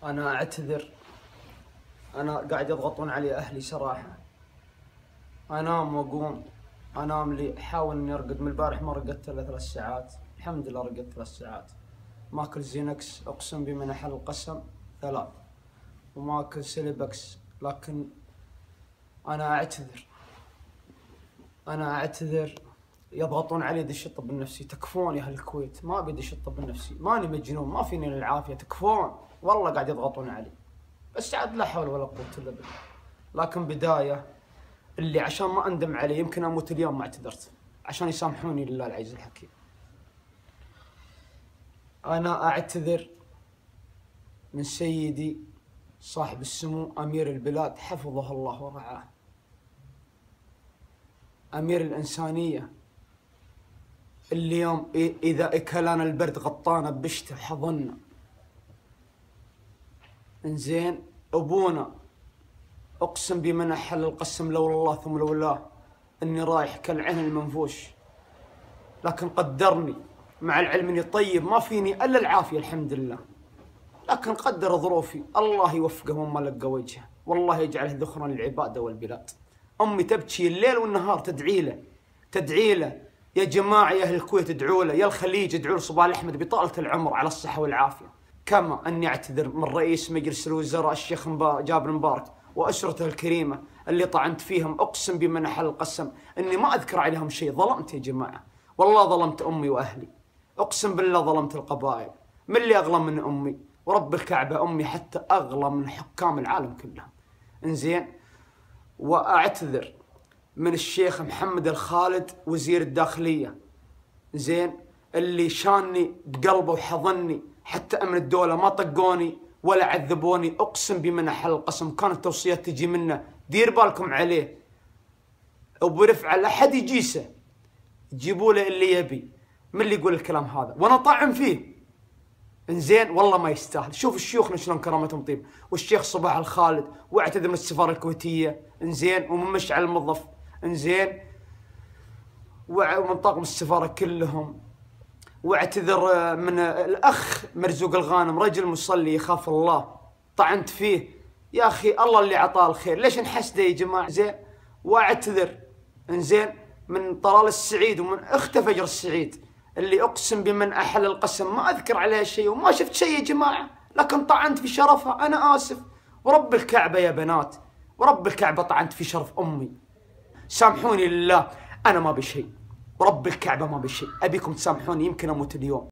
أنا أعتذر. أنا قاعد يضغطون علي أهلي صراحة. أنام وأقوم، أنام لي أحاول إني أرقد. من البارح ما رقدت إلا 3 ساعات، الحمد لله رقدت 3 ساعات. ماكل زينكس أقسم بمن أحل القسم 3، وماكل سيليبكس. لكن أنا أعتذر، أنا أعتذر. يضغطون علي دش الطب النفسي. تكفون يا أهل الكويت، ما أبي دش الطب النفسي، ماني مجنون، ما فيني العافية. تكفون والله قاعد يضغطون علي، بس عاد لا حول ولا قوة إلا بالله. لكن بداية اللي عشان ما أندم عليه، يمكن أموت اليوم ما اعتذرت، عشان يسامحوني لله العزيز الحكيم. أنا أعتذر من سيدي صاحب السمو أمير البلاد حفظه الله ورعاه، أمير الإنسانية. اليوم إذا أكلنا البرد غطانا بشته حضنا. إنزين أبونا أقسم بمن أحل القسم لولا الله ثم لولاه إني رايح كالعين المنفوش، لكن قدرني مع العلم إني طيب ما فيني إلا العافية الحمد لله. لكن قدر ظروفي، الله يوفقه وما لقى وجهه، والله يجعله ذخرا للعباد والبلاد. أمي تبكي الليل والنهار تدعي له، تدعي له. يا جماعة يا أهل الكويت ادعوا له، يا الخليج ادعوا له صباح الأحمد بطالة العمر على الصحة والعافية. كما أني أعتذر من رئيس مجلس الوزراء الشيخ جابر مبارك وأسرته الكريمة اللي طعنت فيهم. أقسم بمن أحل القسم إني ما أذكر عليهم شيء. ظلمت يا جماعة، والله ظلمت أمي وأهلي، أقسم بالله ظلمت القبائل. من اللي أغلى من أمي؟ ورب الكعبة أمي حتى أغلى من حكام العالم كلهم. إنزين، وأعتذر من الشيخ محمد الخالد وزير الداخلية، زين، اللي شاني بقلبه وحضني، حتى أمن الدولة ما طقوني ولا عذبوني. أقسم بمن أحل القسم كانت توصيات تجي منه دير بالكم عليه، وبرفعه لا حد يجيسه، جيبوا له اللي يبي. من اللي يقول الكلام هذا وانا طاعن فيه؟ انزين والله ما يستاهل. شوف الشيوخنا شلون كرامتهم طيب، والشيخ صباح الخالد، واعتذر من السفاره الكويتيه، انزين، ومن مشعل الموظف، انزين، ومن طاقم السفاره كلهم. واعتذر من الاخ مرزوق الغانم، رجل مصلي يخاف الله، طعنت فيه. يا اخي الله اللي عطاه الخير، ليش نحسده يا جماعه؟ زين، واعتذر انزين من طلال السعيد ومن اخته فجر السعيد، اللي اقسم بمن احل القسم ما اذكر عليها شيء وما شفت شيء يا جماعه، لكن طعنت في شرفها. انا اسف، ورب الكعبه يا بنات، ورب الكعبه طعنت في شرف امي. سامحوني لله، انا ما بشيء، ورب الكعبه ما بشيء. ابيكم تسامحوني، يمكن اموت اليوم.